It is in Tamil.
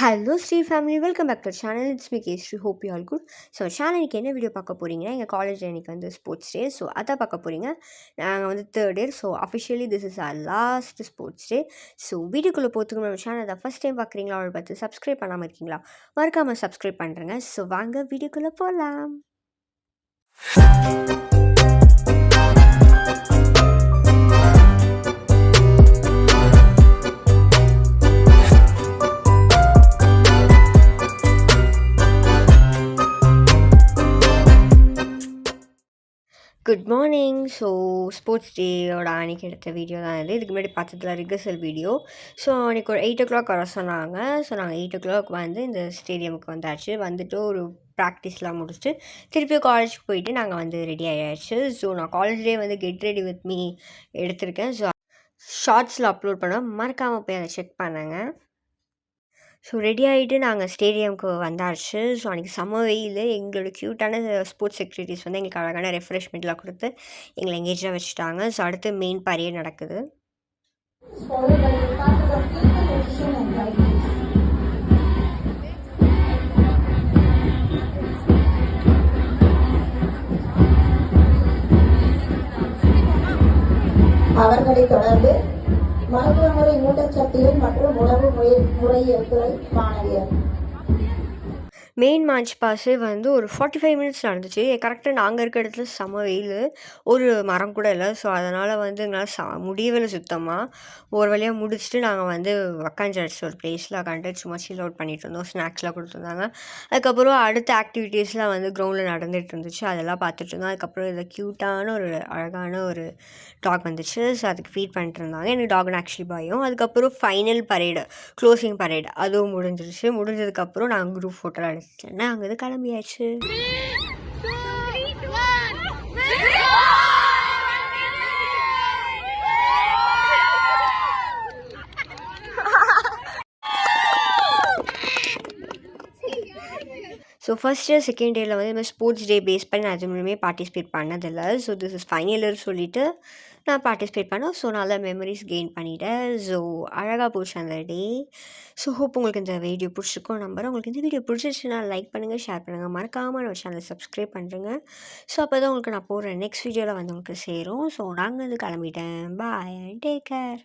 Hello Sri family welcome back to channel. It's me கேஸ்ரீ. Hope you all good. So சேனலுக்கு என்ன வீடியோ பார்க்க போகிறீங்கன்னா, எங்கள் காலேஜில் இன்றைக்கி வந்து ஸ்போர்ட்ஸ் டே. ஸோ அதை பார்க்க போகிறீங்க. நாங்கள் வந்து third year. So officially this is our last sports day. So வீடியோக்குள்ளே போகிறதுக்கு நம்ம சேனல் தான் ஃபஸ்ட் டைம் பார்க்குறீங்களா, அவளை பார்த்து சப்ஸ்கிரைப் பண்ணாமல் இருக்கீங்களா, மறக்காமல் சப்ஸ்கிரைப் பண்ணுறேங்க. ஸோ வாங்க வீடியோக்குள்ளே போகலாம். Good morning. ஸோ ஸ்போர்ட்ஸ் டேயோட அன்றைக்கி எடுத்த வீடியோ தான் இது. இதுக்கு முன்னாடி பார்த்ததுல ரிகர்சல் வீடியோ. ஸோ அன்றைக்கி ஒரு 8 o'clock வர சொன்னாங்க. ஸோ நாங்கள் 8 o'clock வந்து இந்த ஸ்டேடியமுக்கு வந்தாச்சு. வந்துட்டு ஒரு ப்ராக்டிஸ்லாம் முடிச்சுட்டு திருப்பி காலேஜுக்கு போயிட்டு நாங்கள் வந்து ரெடி ஆகியாச்சு. ஸோ நான் காலேஜ்லேயே வந்து கெட் ரெடி வித் மீ எடுத்திருக்கேன். ஸோ ஷார்ட்ஸில் அப்லோட் பண்ண மறக்காமல் போய் அதை செக் பண்ணுங்க. ஸோ ரெடி ஆகிட்டு நாங்கள் ஸ்டேடியமுக்கு வந்தாச்சு. ஸோ அன்றைக்கி செம்ம வெயில். எங்களோட க்யூட்டான ஸ்போர்ட்ஸ் செக்ரட்டரிஸ் வந்து எங்களுக்கு அழகான ரெஃப்ரெஷ்மெண்ட்லாம் கொடுத்து எங்களை எங்கேஜாக வச்சுட்டாங்க. ஸோ அடுத்து மெயின் பரேட் நடக்குது. அவர்களை தொடர்ந்து மருத்துவ முறை ஊட்டச்சத்தியல் மற்றும் உணவு முறையியல் மாணவியர். மெயின் மார்ச் பாஸே வந்து ஒரு 45 மினிட்ஸ் நடந்துச்சு. கரெக்டாக நாங்கள் இருக்க இடத்துல செம்ம வெயில். ஒரு மரம் கூட இல்லை. ஸோ அதனால் வந்து எங்களால் முடியவே இல்லை சுத்தமாக. ஒரு வழியாக முடிச்சுட்டு நாங்கள் வந்து உக்காந்துச்சு ஒரு பிளேஸில் உட்காந்துட்டு சும்மா சில் அவுட் பண்ணிகிட்டு இருந்தோம். ஸ்நாக்ஸ்லாம் கொடுத்துருந்தாங்க. அதுக்கப்புறம் அடுத்த ஆக்டிவிட்டீஸ்லாம் வந்து கிரவுண்டில் நடந்துகிட்டு இருந்துச்சு. அதெல்லாம் பார்த்துட்டு இருந்தோம். அதுக்கப்புறம் இதில் க்யூட்டான ஒரு அழகான ஒரு டாக் வந்துச்சு. ஸோ அதுக்கு ஃபீட் பண்ணிட்டு இருந்தாங்க. எனக்கு டாக்னு ஆக்சுவலி பயம். அதுக்கப்புறம் ஃபைனல் பரேடு, க்ளோசிங் பரேடு அதுவும் முடிஞ்சிருச்சு. முடிஞ்சதுக்கப்புறம் நாங்கள் குரூப் ஃபோட்டோலாம் எடுத்துட்டேன். அங்கே இது கிளம்பியாச்சு. ஸோ ஃபஸ்ட் இயர் செகண்ட் இயரில் வந்து இந்த ஸ்போர்ட்ஸ் டே பேஸ் பண்ணி நான் எதுவுமே பார்ட்டிசிபேட் பண்ணதில்லை. So this is final year சொல்லிவிட்டு நான் பார்ட்டிசிபேட் பண்ணேன். ஸோ நல்ல மெமரிஸ் கெயின் பண்ணிட்டேன். ஸோ அழகாக போச்சு அந்த டே. ஸோ ஹோப் உங்களுக்கு இந்த வீடியோ பிடிச்சிருக்கோம் நம்புறேன். உங்களுக்கு இந்த வீடியோ பிடிச்சிருச்சுன்னா லைக் பண்ணுங்கள், ஷேர் பண்ணுங்கள், மறக்காமல் நம்ம சேனலை சப்ஸ்கிரைப் பண்ணுறேங்க. ஸோ அப்போ தான் உங்களுக்கு நான் போடுற நெக்ஸ்ட் வீடியோவில் வந்து உங்களுக்கு சேரும். ஸோ நாங்கள் வந்து கிளம்பிட்டேன். பாய், டேக் கேர்.